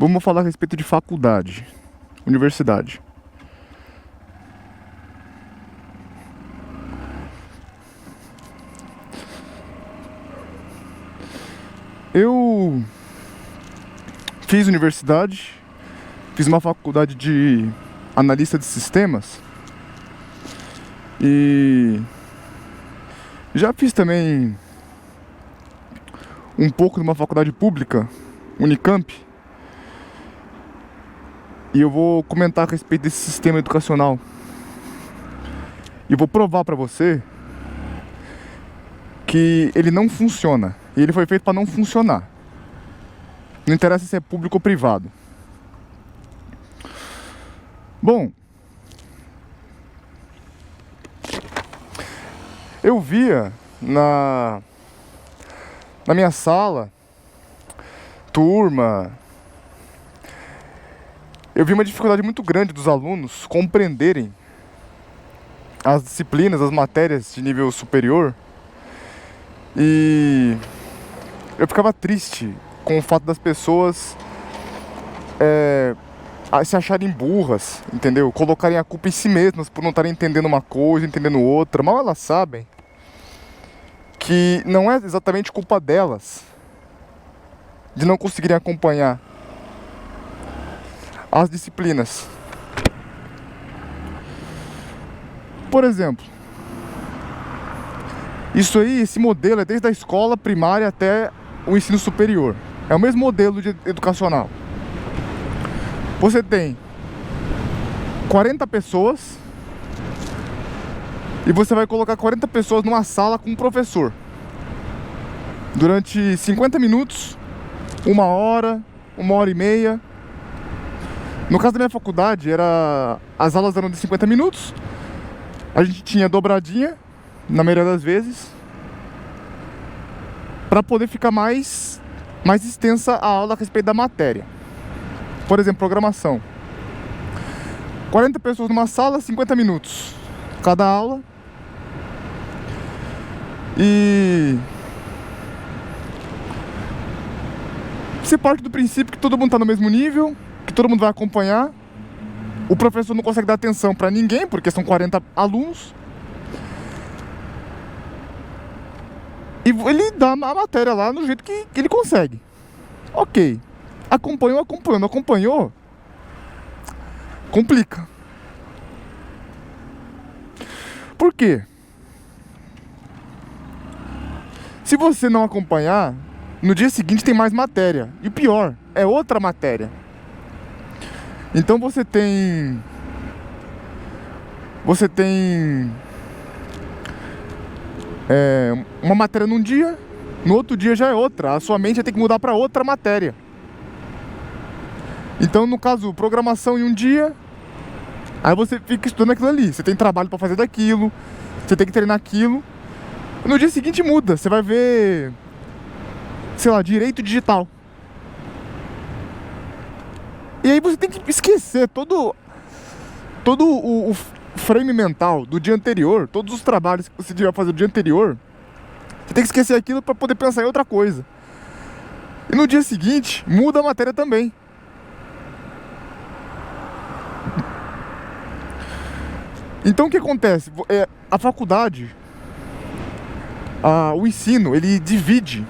Vamos falar a respeito de faculdade, universidade. Eu fiz universidade, fiz uma faculdade de analista de sistemas e já fiz também um pouco numa faculdade pública, Unicamp. E eu vou comentar a respeito desse sistema educacional. E vou provar pra você que ele não funciona. E ele foi feito para não funcionar. Não interessa se é público ou privado. Bom, eu via na minha sala, turma, eu vi uma dificuldade muito grande dos alunos compreenderem as disciplinas, as matérias de nível superior. E eu ficava triste com o fato das pessoas se acharem burras, entendeu? Colocarem a culpa em si mesmas por não estarem entendendo uma coisa, entendendo outra. Mal elas sabem que não é exatamente culpa delas de não conseguirem acompanhar as disciplinas. Por exemplo, isso aí, esse modelo é desde a escola primária até o ensino superior. É o mesmo modelo educacional. Você tem 40 pessoas e você vai colocar 40 pessoas numa sala com um professor durante 50 minutos, 1 hora, 1 hora e meia. No caso da minha faculdade, as aulas eram de 50 minutos. A gente tinha dobradinha, na maioria das vezes, para poder ficar mais extensa a aula a respeito da matéria. Por exemplo, programação. 40 pessoas numa sala, 50 minutos cada aula. E você parte do princípio que todo mundo está no mesmo nível, que todo mundo vai acompanhar. O professor não consegue dar atenção para ninguém, porque são 40 alunos. E ele dá a matéria lá no jeito que ele consegue. Ok. Acompanhou, não acompanhou, complica. Por quê? Se você não acompanhar, no dia seguinte tem mais matéria. E pior, é outra matéria. Então você tem uma matéria num dia, no outro dia já é outra. A sua mente vai ter que mudar para outra matéria. Então, no caso, programação em um dia, aí você fica estudando aquilo ali. Você tem trabalho para fazer daquilo, você tem que treinar aquilo. No dia seguinte muda, você vai ver, sei lá, direito digital. E aí você tem que esquecer todo o frame mental do dia anterior, todos os trabalhos que você devia fazer no dia anterior. Você tem que esquecer aquilo para poder pensar em outra coisa. E no dia seguinte, muda a matéria também. Então o que acontece? A faculdade, o ensino, ele divide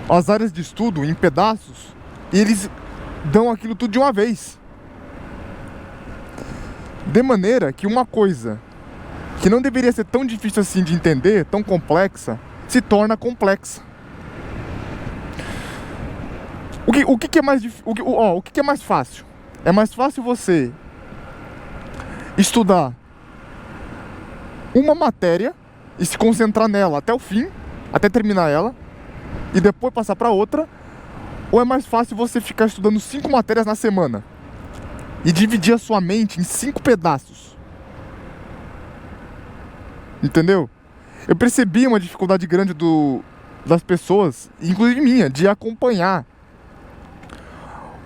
as áreas de estudo em pedaços e eles dão aquilo tudo de uma vez. De maneira que uma coisa que não deveria ser tão difícil assim de entender, tão complexa, se torna complexa. O que é mais o que é mais fácil? É mais fácil você estudar uma matéria e se concentrar nela até o fim, até terminar ela, e depois passar para outra, ou é mais fácil você ficar estudando 5 matérias na semana e dividir a sua mente em 5 pedaços? Entendeu? Eu percebi uma dificuldade grande das pessoas, inclusive minha, de acompanhar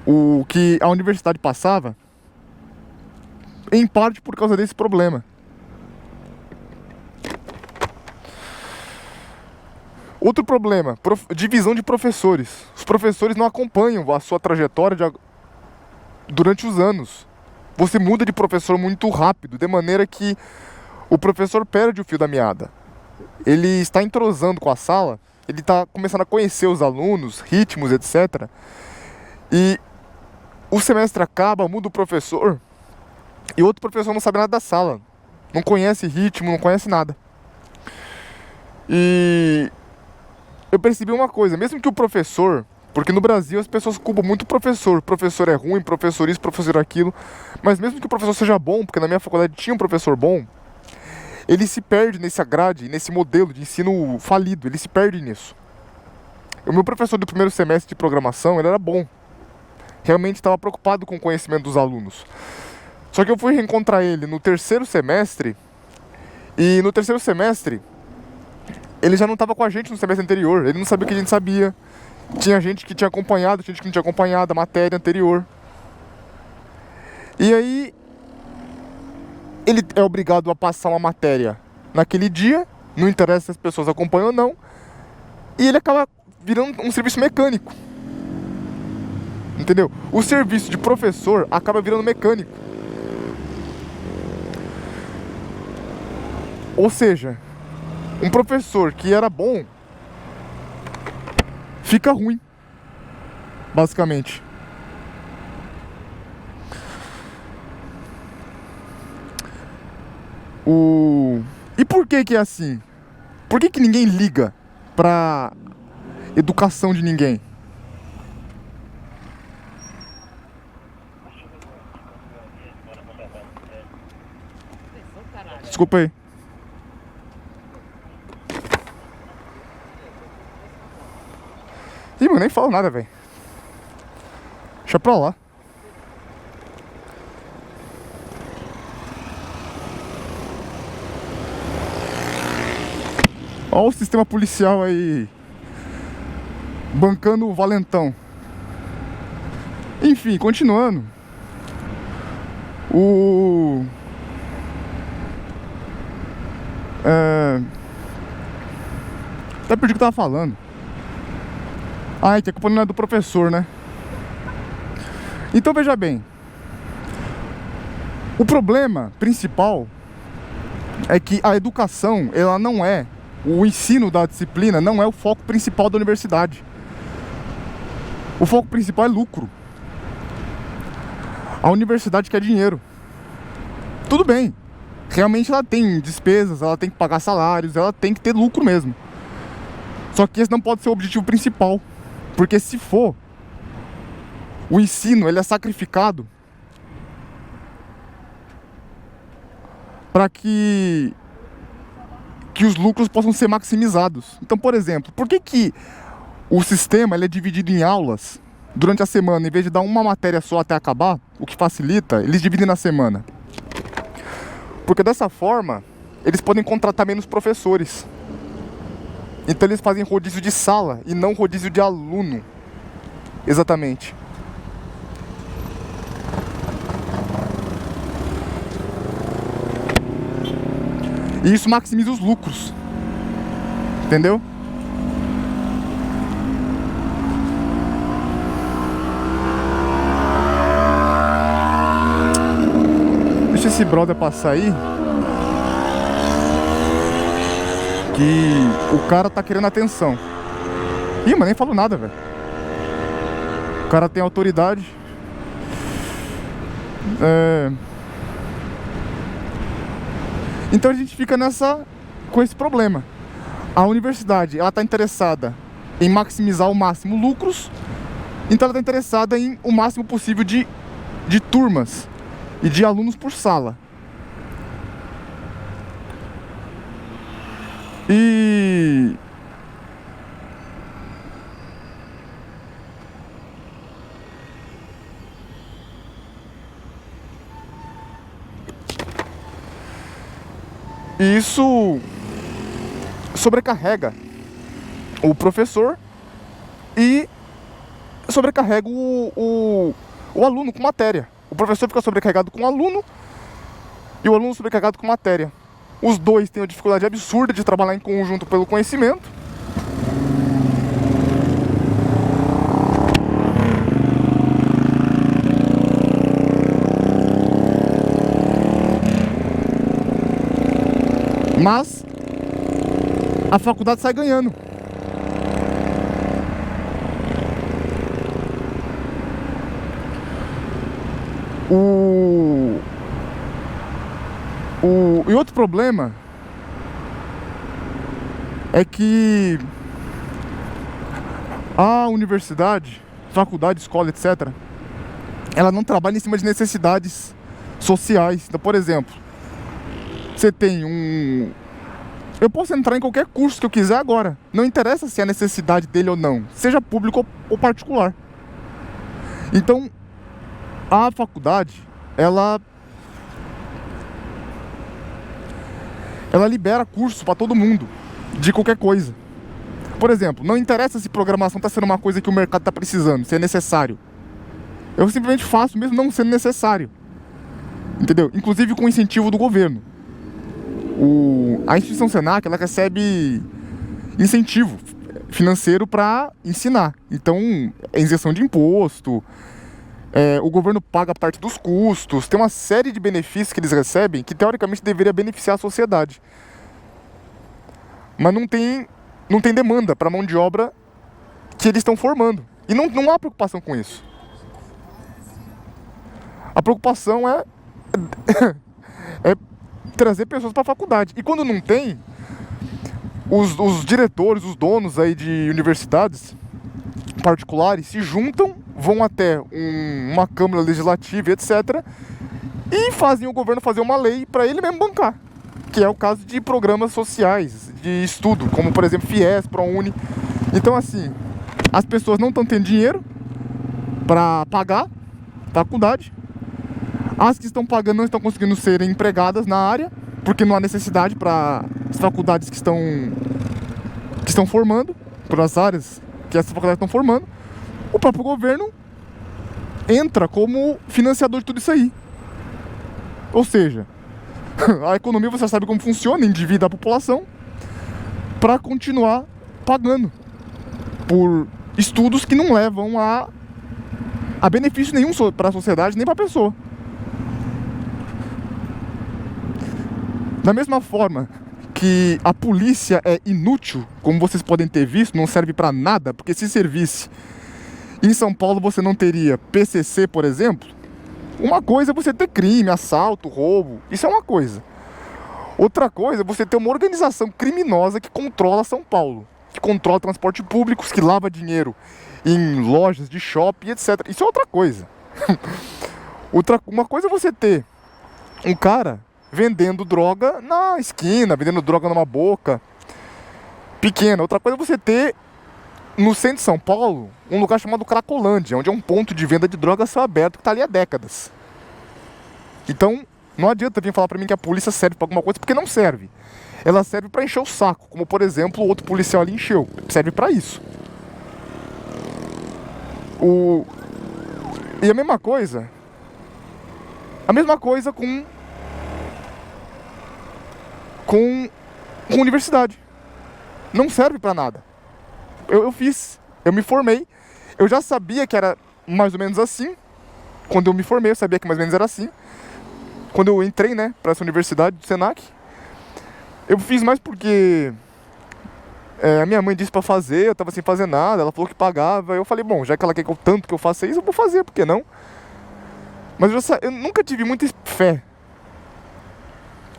o que a universidade passava, em parte por causa desse problema. Outro problema, divisão de professores. Os professores não acompanham a sua trajetória durante os anos. Você muda de professor muito rápido, de maneira que o professor perde o fio da meada. Ele está entrosando com a sala, ele está começando a conhecer os alunos, ritmos, etc. E o semestre acaba, muda o professor, e outro professor não sabe nada da sala. Não conhece ritmo, não conhece nada. E eu percebi uma coisa, mesmo que o professor, porque no Brasil as pessoas culpam muito o professor é ruim, professor isso, professor aquilo, mas mesmo que o professor seja bom, porque na minha faculdade tinha um professor bom, ele se perde nessa grade, nesse modelo de ensino falido, ele se perde nisso. O meu professor do primeiro semestre de programação, ele era bom, realmente estava preocupado com o conhecimento dos alunos. Só que eu fui reencontrar ele no terceiro semestre, e no terceiro semestre ele já não estava com a gente no semestre anterior, ele não sabia o que a gente sabia. Tinha gente que tinha acompanhado, gente que não tinha acompanhado a matéria anterior. E aí, ele é obrigado a passar uma matéria naquele dia, não interessa se as pessoas acompanham ou não, e ele acaba virando um serviço mecânico. Entendeu? O serviço de professor acaba virando mecânico. Ou seja, um professor que era bom fica ruim, basicamente. E por que é assim? Por que ninguém liga pra educação de ninguém? Desculpa aí. Ih, mano, nem falo nada, velho. Deixa pra lá. Olha o sistema policial aí bancando o valentão. Enfim, continuando. Até perdi o que eu tava falando. Ah, que a culpa não é do professor, né? Então veja bem. O problema principal é que a educação, ela não é, o ensino da disciplina não é o foco principal da universidade. O foco principal é lucro. A universidade quer dinheiro. Tudo bem. Realmente ela tem despesas, ela tem que pagar salários, ela tem que ter lucro mesmo. Só que esse não pode ser o objetivo principal. Porque se for, o ensino ele é sacrificado para que os lucros possam ser maximizados. Então, por exemplo, por que o sistema ele é dividido em aulas durante a semana, em vez de dar uma matéria só até acabar, o que facilita, eles dividem na semana? Porque dessa forma, eles podem contratar menos professores. Então eles fazem rodízio de sala e não rodízio de aluno. Exatamente. E isso maximiza os lucros. Entendeu? Deixa esse brother passar aí. Que o cara tá querendo atenção. Ih, mas nem falou nada, velho. O cara tem autoridade. Então a gente fica com esse problema. A universidade, ela tá interessada em maximizar ao máximo lucros. Então ela tá interessada em o máximo possível de turmas e de alunos por sala. E isso sobrecarrega o professor e sobrecarrega o aluno com matéria. O professor fica sobrecarregado com o aluno e o aluno sobrecarregado com matéria. Os dois têm uma dificuldade absurda de trabalhar em conjunto pelo conhecimento. Mas a faculdade sai ganhando. E outro problema é que a universidade, faculdade, escola, etc., ela não trabalha em cima de necessidades sociais. Então, por exemplo, você tem eu posso entrar em qualquer curso que eu quiser agora. Não interessa se é necessidade dele ou não, seja público ou particular. Então, a faculdade, ela libera curso para todo mundo, de qualquer coisa. Por exemplo, não interessa se programação está sendo uma coisa que o mercado está precisando, se é necessário. Eu simplesmente faço mesmo não sendo necessário. Entendeu? Inclusive com incentivo do governo. A instituição Senac, ela recebe incentivo financeiro para ensinar. Então, é isenção de imposto, o governo paga parte dos custos, tem uma série de benefícios que eles recebem que teoricamente deveria beneficiar a sociedade. Mas não tem demanda para a mão de obra que eles estão formando. E não há preocupação com isso. A preocupação é trazer pessoas para a faculdade. E quando não tem, os diretores, os donos aí de universidades particulares se juntam, vão até uma Câmara Legislativa, etc., e fazem o governo fazer uma lei para ele mesmo bancar. Que é o caso de programas sociais, de estudo, como por exemplo FIES, ProUni. Então assim, as pessoas não estão tendo dinheiro para pagar faculdade. As que estão pagando não estão conseguindo ser empregadas na área, porque não há necessidade para as faculdades que estão formando, para as áreas que essas faculdades estão formando. O próprio governo entra como financiador de tudo isso aí. Ou seja, a economia, você sabe como funciona, endivida a população para continuar pagando por estudos que não levam a benefício nenhum para a sociedade nem para a pessoa. Da mesma forma que a polícia é inútil, como vocês podem ter visto, não serve para nada, porque se servisse em São Paulo você não teria PCC, por exemplo. Uma coisa é você ter crime, assalto, roubo, isso é uma coisa. Outra coisa é você ter uma organização criminosa que controla São Paulo, que controla transporte público, que lava dinheiro em lojas de shopping, etc. Isso é outra coisa. Uma coisa é você ter um cara vendendo droga na esquina, vendendo droga numa boca pequena. Outra coisa é você ter, no centro de São Paulo, um lugar chamado Cracolândia, onde é um ponto de venda de droga a céu aberto que está ali há décadas. Então, não adianta vir falar pra mim que a polícia serve pra alguma coisa, porque não serve. Ela serve pra encher o saco, como por exemplo o outro policial ali encheu. Serve pra isso. E a mesma coisa com universidade. Não serve pra nada. Eu me formei, eu já sabia que era mais ou menos assim. Quando eu me formei, eu sabia que mais ou menos era assim. Quando eu entrei, né, pra essa universidade do Senac, eu fiz mais porque a minha mãe disse pra fazer, eu tava sem fazer nada, ela falou que pagava. Eu falei, bom, já que ela quer tanto que eu faça isso, eu vou fazer, por que não? Mas eu nunca tive muita fé.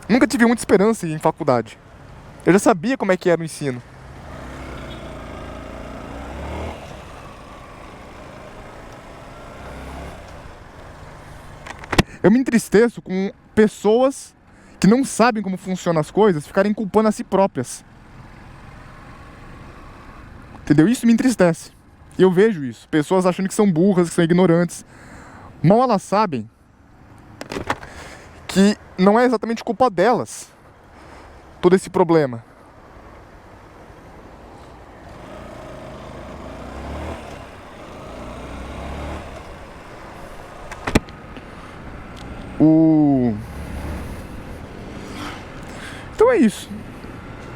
Nunca tive muita esperança em faculdade. Eu já sabia como é que era o ensino. Eu me entristeço com pessoas que não sabem como funcionam as coisas ficarem culpando a si próprias. Entendeu? Isso me entristece. Eu vejo isso. Pessoas achando que são burras, que são ignorantes. Mal elas sabem que não é exatamente culpa delas todo esse problema. Então é isso.